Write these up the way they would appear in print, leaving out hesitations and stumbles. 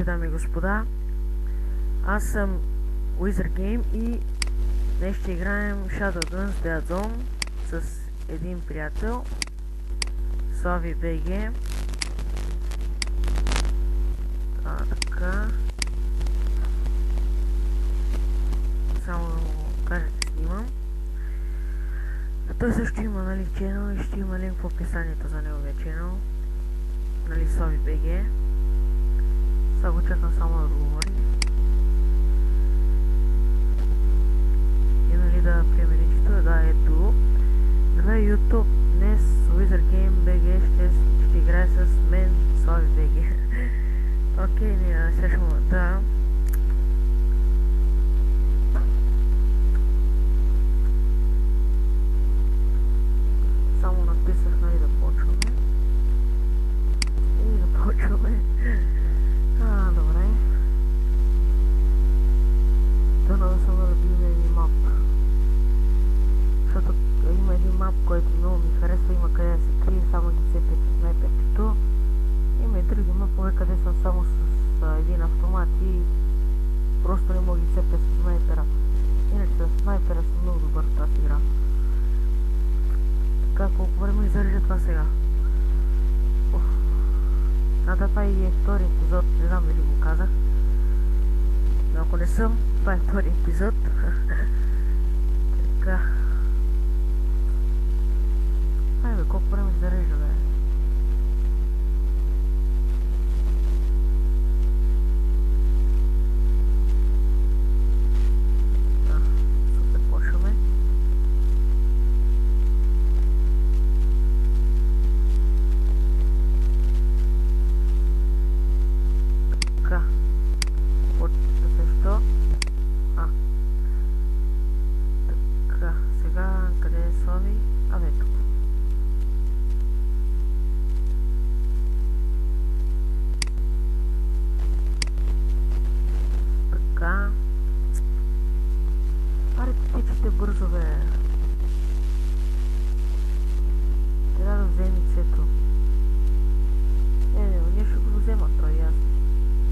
Здравейте, дами и господа! Аз съм Wizard Game и днес ще играем Shadowguns Dead Zone с един приятел, Слави БГ. Така. Само да му кажа, че снимам. А той също има, нали, ченъл и ще има линк в описанието за неговия ченъл. Нали, Слави БГ. Сега го чакам само да отговори. И нали да приеме нещото, да, ето. Здравей, YouTube, днес Wizard Game BG ще играе с мен, Слави БГ. Окей, сега ще му да. Само написах, нали, да почваме. И да почваме. Добре. Дано да съм разбил един мап. Защото има един мап, който много ми харесва, има къде да се крие, само ги цепят с снайперчето. Има и други мапове, къде съм само с един автомат и просто не мога ги цепя с снайпера. Иначе с снайпера съм много добър в тази игра. Така, колко време зарежа това сега? Това и е втори епизод, не знам дали го казах. Но ако не съм, това е втори епизод. Така. Айде, колко време зарежда, бе? Супер, почваме. Така. Защо? Така, сега къде е Слави? Абе, тук. Така. Аре, тичате бързо, бе. Трябва да вземи цето. Ние ще го взема, той и аз.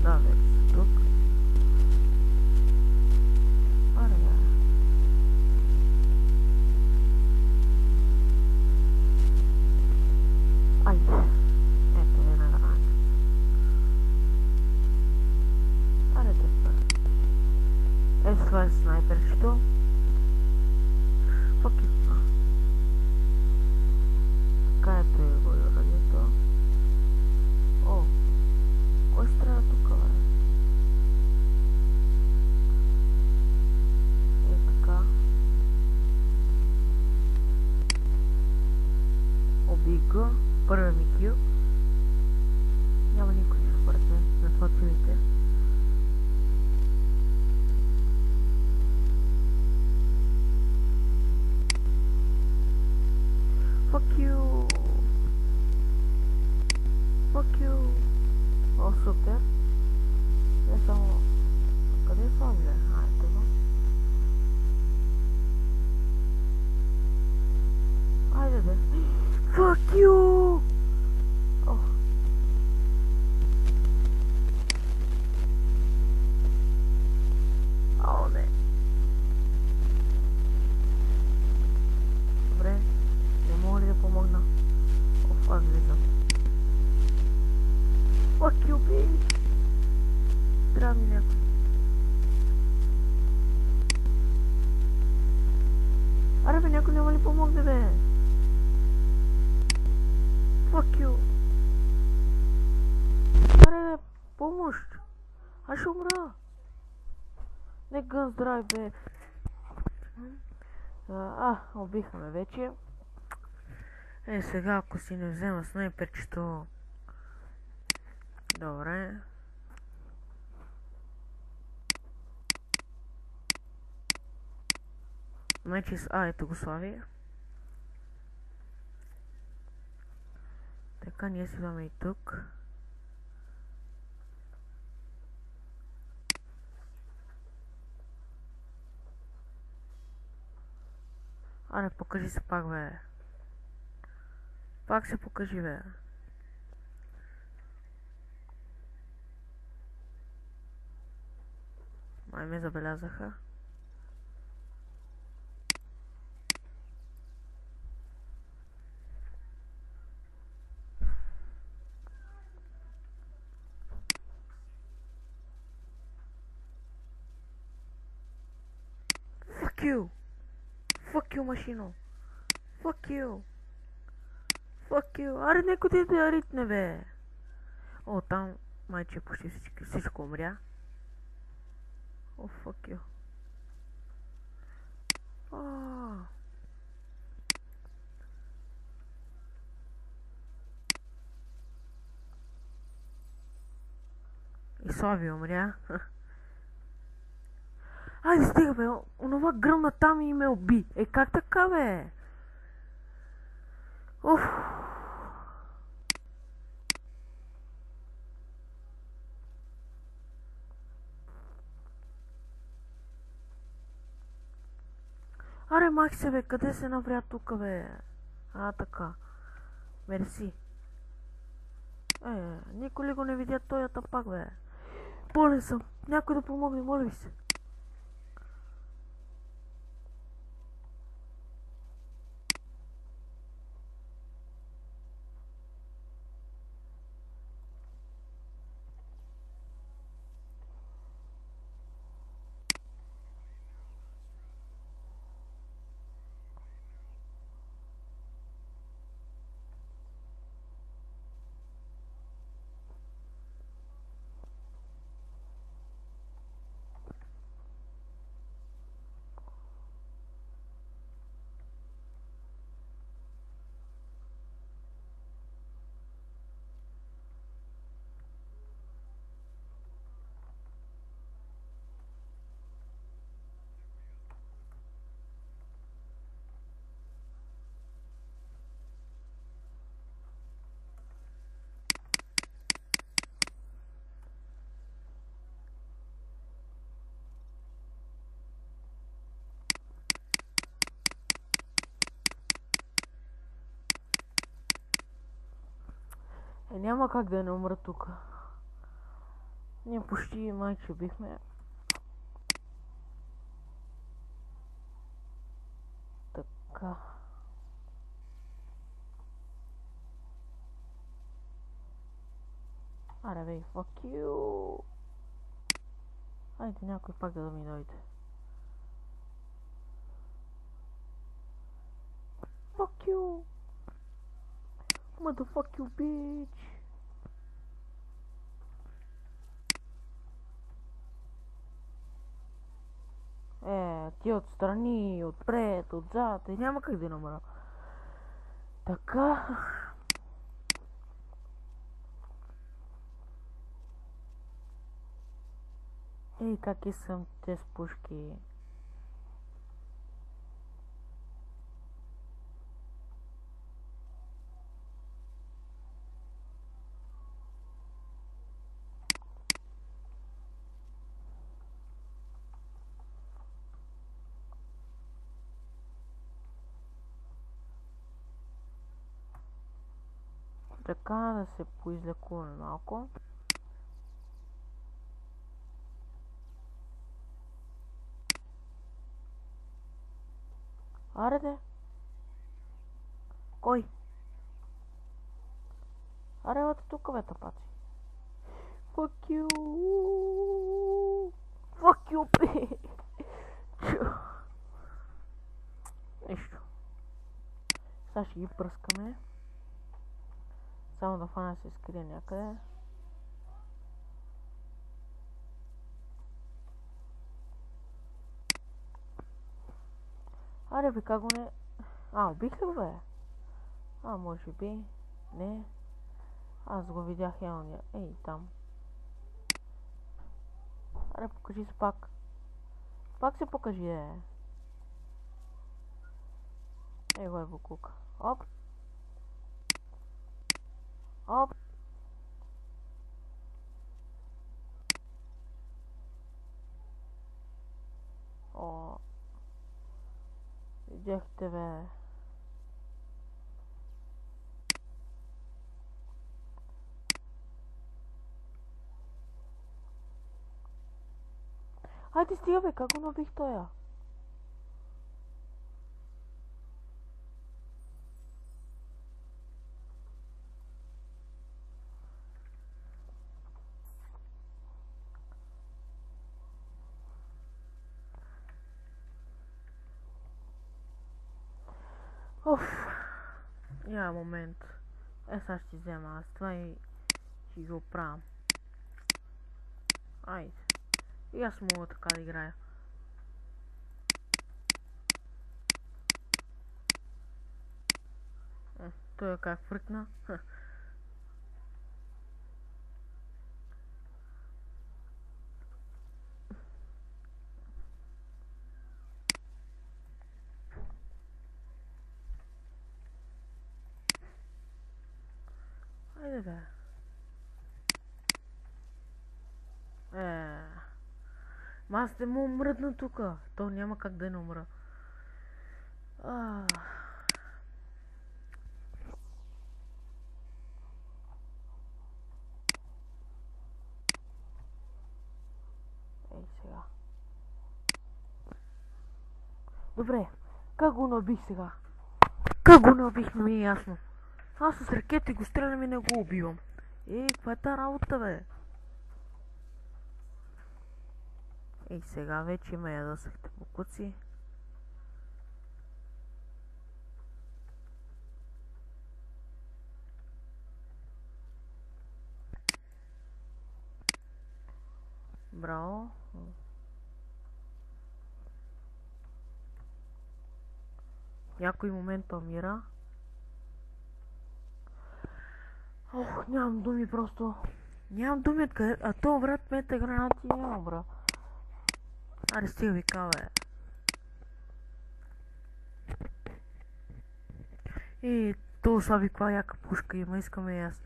Да, вече са тук. Аре, бе. Айде. Ето, една граната. Аре, те са. Ето, това е снайперчето. Fuck you. Така, ето е го радиото. О, кой страда тук, бе? Е така. Убий го. Първия ми кил. Няма никой според мен на това килите. Fuck you. Fuck you. О, супер. Я само... Къде е Слави, бе? Ето го. Айде, бе. Fuck you! О. О, не. Добре. Не мога ли да помогна? Оф, аз влизам. Fuck you, bitch! Трябва ми някой. Аре, бе, някой няма ли помогне, бе? Fuck you! Аре, бе, помощ! Аз ще умра! Не гън здрав, бе! Убиха ме вече. Сега ако си не взема снайперчето... Добре. Значи ето го Слави. Така, ние си имаме и тук. Аре, покажи се пак, бе. Пак се покажи, бе. Май ме забелязаха. Fuck you! Fuck you, машино! Fuck you! Fuck you! Аре, некой ти да ритне, бе! О, там майче почти всичко умря. О, fuck you! И Слави умря. Айде стига, бе! Онова гръмна там и ме уби. Е, как така, бе? Уф! Аре, Максе, бе, къде се навря тука, бе? Така. Мерси. Никой ли го не видя този тапак, бе? Болен съм. Някой да помогне, моля ви се. Няма как да не умра тук. Ние почти майче бихме. Така. Аре бей, fuck you. Айде някой пак да ми дойде. Fuck you. Motherfuck you, bitch. Ти отстрани, отпред, отзад, и няма как да намра. Така. Ей, как искам те с пушки. Така да се поизлекуваме малко. Аре де? Кой? Аре, бата тука, бе, тапаци. Fuck you! Fuck you, бе! Нищо. Сега ще ги пръскаме. Само да фана се скрие някъде. Аре бе, как го не... убих ли го, бе? Може би. Не. Аз го видях явно. Ей, там. Аре, покажи се пак. Пак се покажи, Ей, го е букук. Оп. Оп. О. Видяхте, бе. Хайде стига бе, как го набих тоя? Оф. Я момент. Сега ще взема аз това и ще го оправям. Айде. И аз мога така да играя. Той как фръкна. Айде бе. Ма аз не му мръдна тука. То няма как да не умра. Ей сега. Добре. Как го набих сега? Как го набих, не ми е ясно. Аз с ракети го стрелям и не го убивам. Каква е та работа, бе? Ей, сега вече ме ядосахте по куци. Браво. Някой момент умира. Ох, нямам думи просто. Нямам думи откъде. А то брат мета гранати няма, бра. Аре стига вика, бе. То слаби каква яка пушка има, искаме и аз.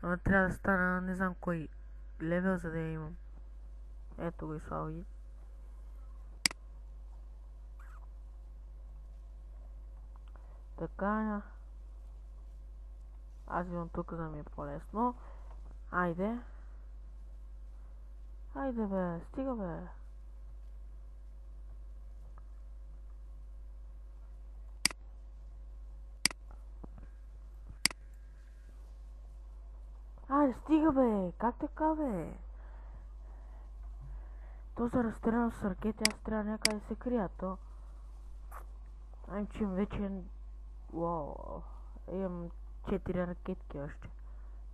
Ама трябва да стана не знам кой левел, за да я имам. Ето го и слаби. Така. Аз имам тук, за да ми е по-лесно. Айде. Айде бе, стига бе. Айде, стига бе, как така бе? То за разстрелено с ракети, аз трябва някъде да се крия, то. Че вече... Уау, имам 4 ракетки още.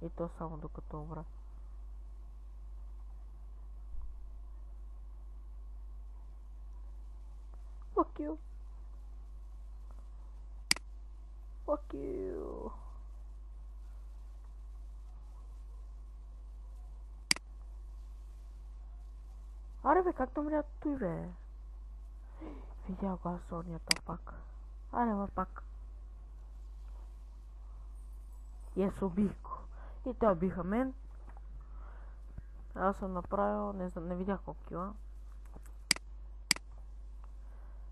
И то само докато умра. Fuck you. Fuck you. Аре бе, как да умря той бе? Видя го аз орнията пак. Аре бе пак. Ес, убих го. И те убиха мен. Аз съм направил, не знам, не видях колко кила.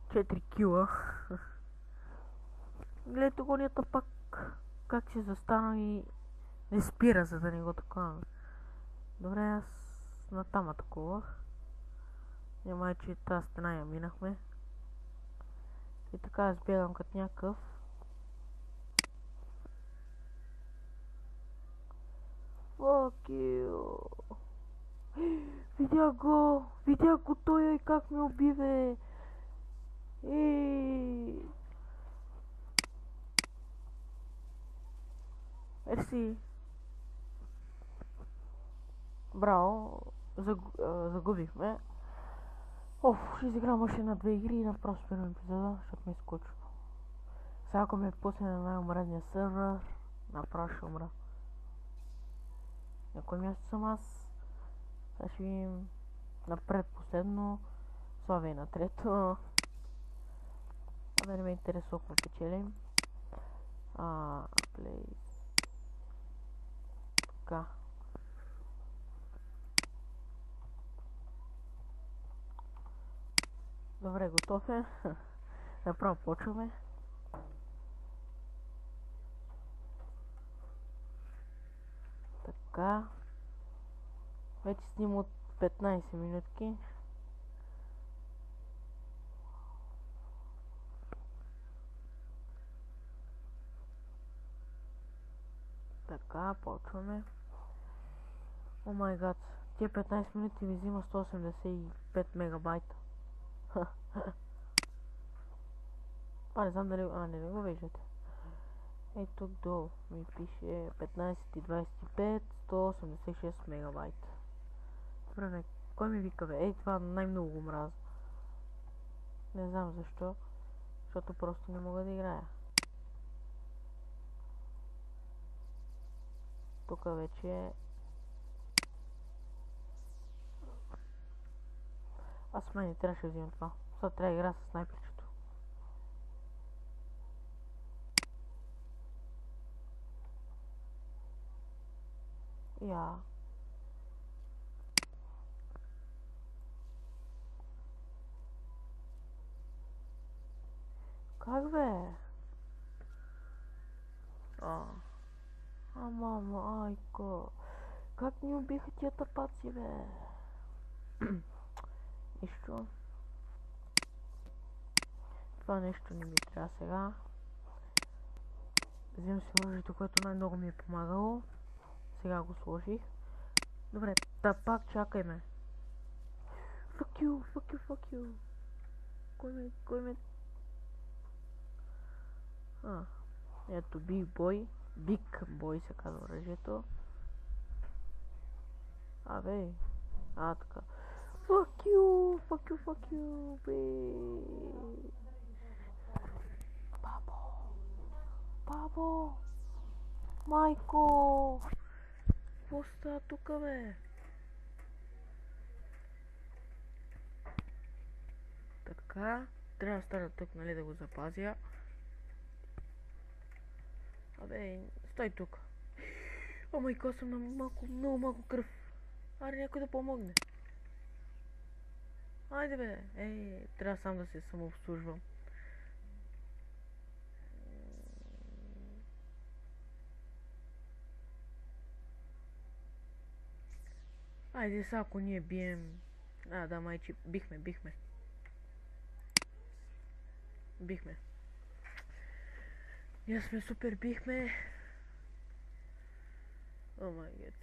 4 кила. Гледайте гонията пак как се застана и не спира, за да не го такова. Добре, аз натам атакувах. Няма, че тази стена я минахме. И така аз бягам като някакъв. Fuck you. Видях го той и как ме уби, бе. Мерси. Браво. Загубихме. Ще изиграм още на 2 игри и направо спирам епизода, защото ми изкочва. Сега ако ме пусне на най-умредния сървър, направо ще умра. На кое място съм аз? Сега ще видим напред последно. Славя на трето. Абе не ме интересува какво печелим. Плей. Така. Добре, готов е. Направо почваме. Така. Вече снимам от 15 минутки. Така, почваме. О май гад, тия 15 минути ми взима 185 мегабайта. Това не знам дали... не го виждате. Ей, тук долу ми пише 15.25, 186 мегабайта. Добре, кой ми вика, бе? Ей, това най-много го мраза. Не знам защо, защото просто не мога да играя. Тук вече... Аз май не трябваше да взимам това. Сега трябва да игра с снайперчето. Я. Как бе? Мама, айко. Как ни убиха тия тъпаци, бе? Нищо. Това нещо не ми трябва сега. Взимам си оръжието, което най-много ми е помагало. Сега го сложих. Добре, пак чакай ме. Fuck you, fuck you, fuck you. Кой ме? Ето Big Boy. Big Boy се казва оръжието. Абе. Така. Fuck you, fuck you, fuck you, бе. Бабо. Майко. Какво става тука, бе? Така. Трябва да стана тук, нали, да го запазя. Абе, стой тук. О, майко, съм на много малко кръв. Аре, някой да помогне. Айде, бе. Трябва сам да се самообслужвам. Айде сега, ако ние бием... Да, майче, бихме. Ние сме супер, бихме. О май гад.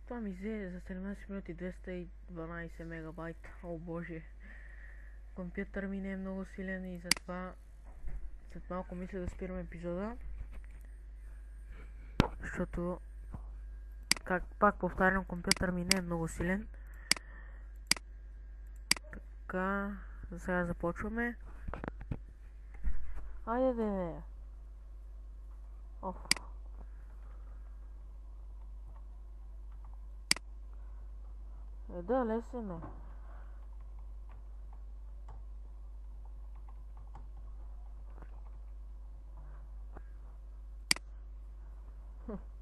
Това ми взе за 17 минути 212 мегабайта. О боже. Компютър ми не е много силен и затова след малко мисля да спирам епизода. Защото пак повтарям, компютър ми не е много силен. Така, за сега започваме. Айде де! Оф. Да, лесен е.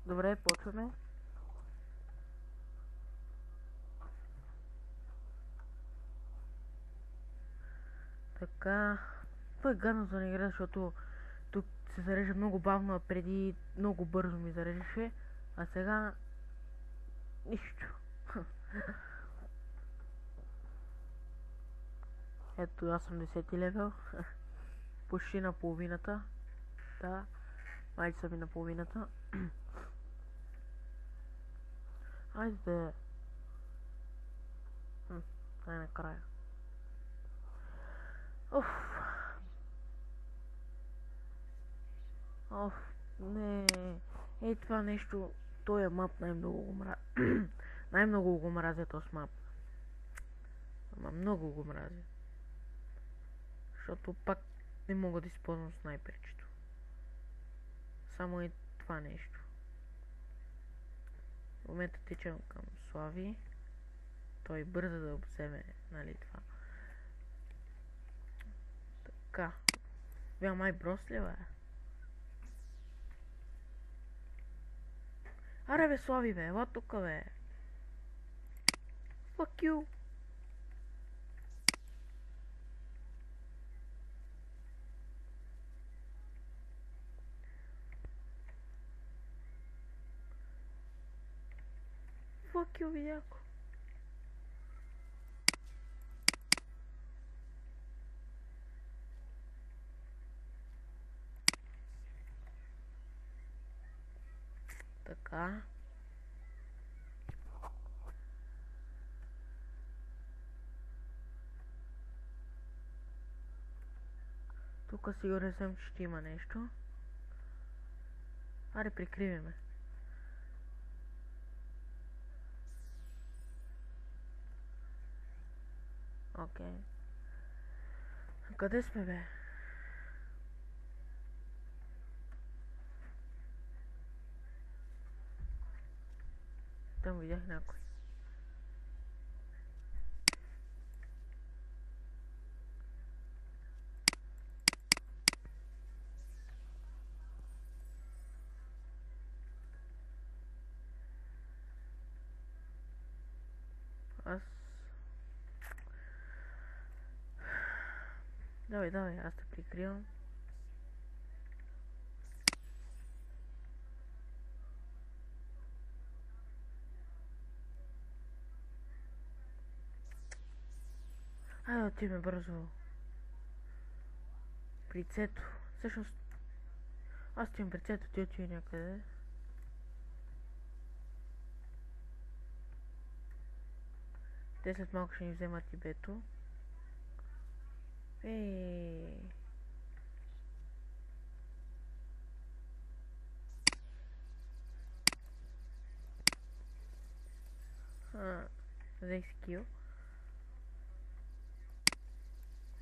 Добре, почваме. Така. Това е гадно за не игра, защото тук се зарежда много бавно, а преди много бързо ми зареждаше. А сега... нищо. Ето, аз съм 10 левел. Почти на половината. Да. Майде съм и на половината. Айде да... най-накрая. Не. Това нещо, този мап най-много го мразя. Най-много го мразя този мап. Ама много го мразя. Защото пак не мога да използвам снайперчето. Само е това нещо. В момента течам към Слави. Той бърза да вземе, нали, това. Така. Бях май брос ли, бе? Аре, бе, Слави, бе, ела тука, бе. Fuck you. Fuck you, видяко. Така. Тук сигурен съм, че ще има нещо. Аре, прикриваме. Окей. Къде сме, бе? Там видях някой. Аз... Давай, аз те прикривам. Айде, отиваме бързо. При Цето. Всъщност... Аз отивам при Цето, ти отиви някъде. Те след малко ще ни вземат и бето. Взех скил.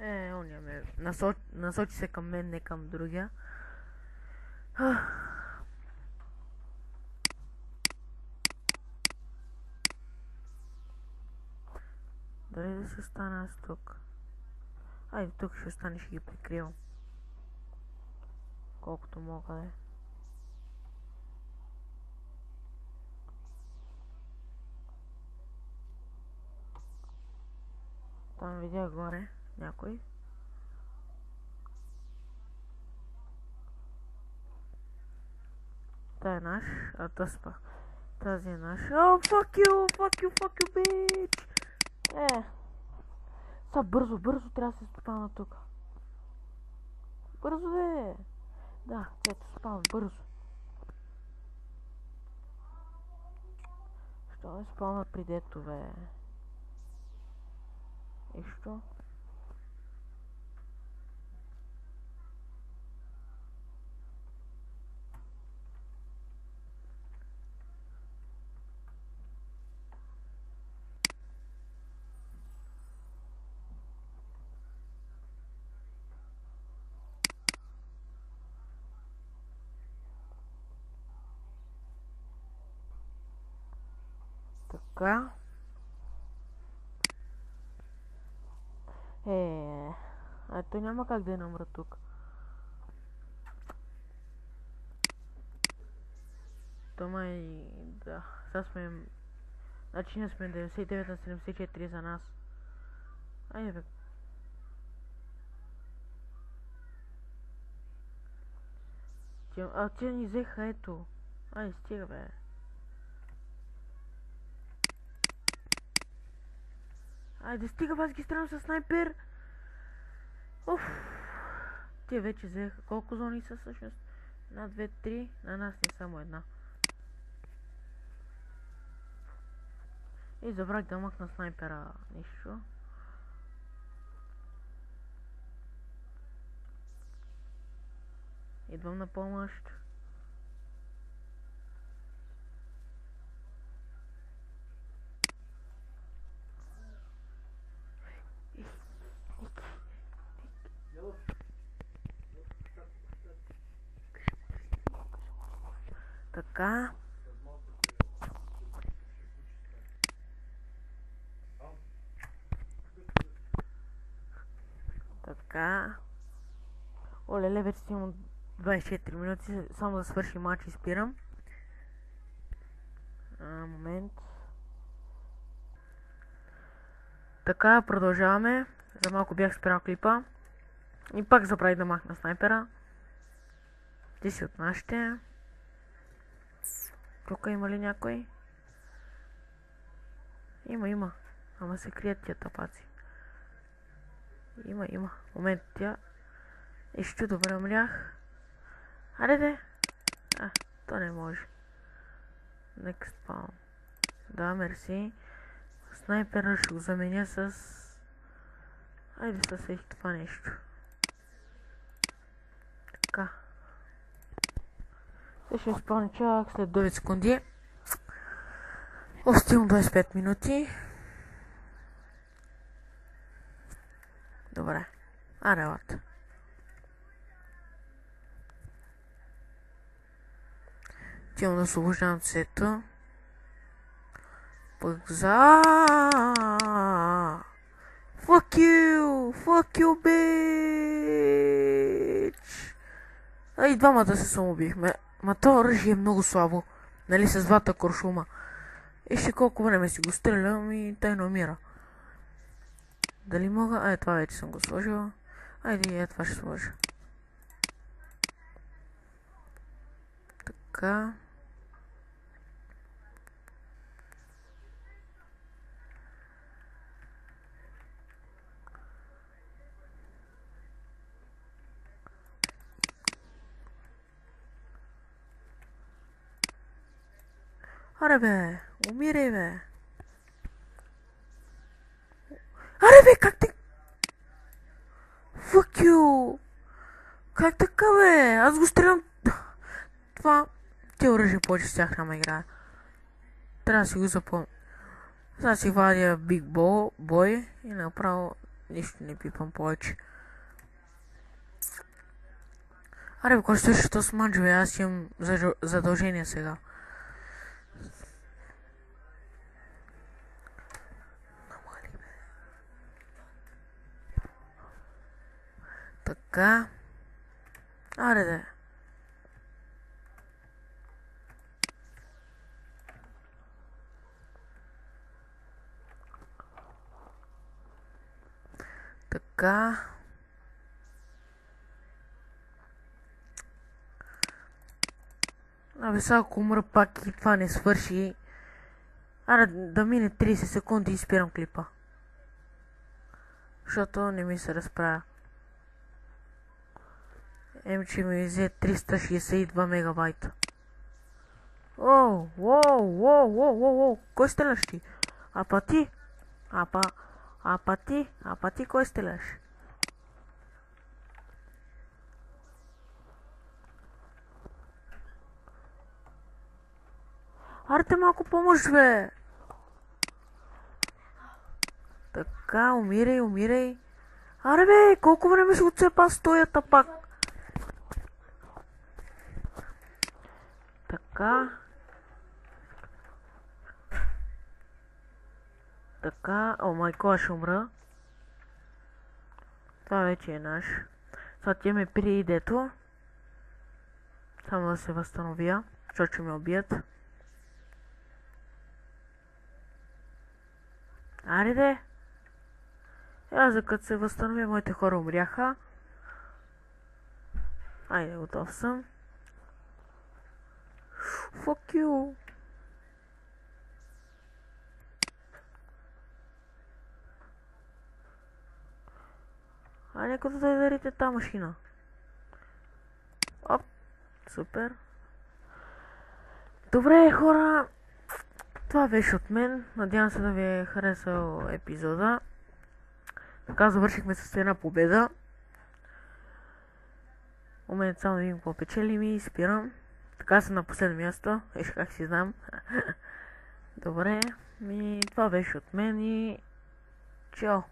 Оня ме насочи се към мен, не към другия. Дали да се стана аз тук? Айде, тук ще остане, ще ги прикривам. Колкото мога, да. Там видях горе някой. Та е наш, а тъспа. Тази е наш. О, fuck you, bitch! Са бързо трябва да се спална тук. Бързо, бе! Да, ето спална, бързо. Що не спална при дето, бе? И що? Така. Ето няма как да я намра тук. Тома и... да. Сега сме... Значи ние сме 99 на 74 за нас. Айде, бе. Те ни взеха, ето. Айде, стига, бе. Айде, стига, аз ги стрелям със снайпер. Уф. Те вече взеха. Колко зони са всъщност? 1, 2, 3. На нас не само една. И забрах да махна снайпера. Нищо. Идвам на помощ. Така. Така. Оле, вече си имам 24 минути, само да свърши матч и спирам. Момент. Така, продължаваме. За малко бях спрял клипа. И пак забравих да махна снайпера. Ти си от нашите. Тук има ли някой? Има. Ама се крият тия тапаци. Има. Момент, тя... Ищу добре умрях. Аре де! То не може. Next spawn. Да, мерси. Снайпера ще го заменя с... Айде със всеки това нещо. Така. Те ще изпълни чак след 9 секунди. Остигам 25 минути. Добре. Аре, лад. Отивам да освобождавам цето. Пък за... Fuck you, bitch! И двамата се самоубихме. Ма това оръжие е много слабо. Нали, с двата куршума. Вижте колко време си го стрелям и той не умира. Дали мога? Това вече съм го сложил. Айде, това ще сложа. Така. Аре бе, умирай бе. Аре бе, как те... Fuck you! Как така бе? Аз го стрелям... Това... Те оръжия повече с тях няма играе. Трябва да си го запомня. Сега си вадя Big Boy и направо нищо не пипам повече. Аре бе, кой ще що с манджове? Аз имам задължение сега. Така. Аре да. Така. Абе сега ако умра пак и това не свърши. Аре да мине 30 секунди и спирам клипа. Защото не ми се разправя. Че ми взе 362 мегабайта. Воу, кой стреляш ти? Апа ти, кой стреляш? Арте малко помощ бе! Така, умирай. Аре бе, колко време ще отцепа стоята пак? Така, о май гот, ще умра. Това вече е наш. Сега тя ме при дето. Само да се възстановя, защото ще ме убият. Аре де! Аз за като се възстановя, моите хора умряха. Айде, готов съм. Fuck you! Нека да дарите тази машина. Оп, супер. Добре, хора. Това беше от мен. Надявам се да ви е харесал епизода. Така завършихме с една победа. В момента само да видим какво печелим и спирам. Така съм на последно място. Виж как си знам. Добре. Това беше от мен и... Чао!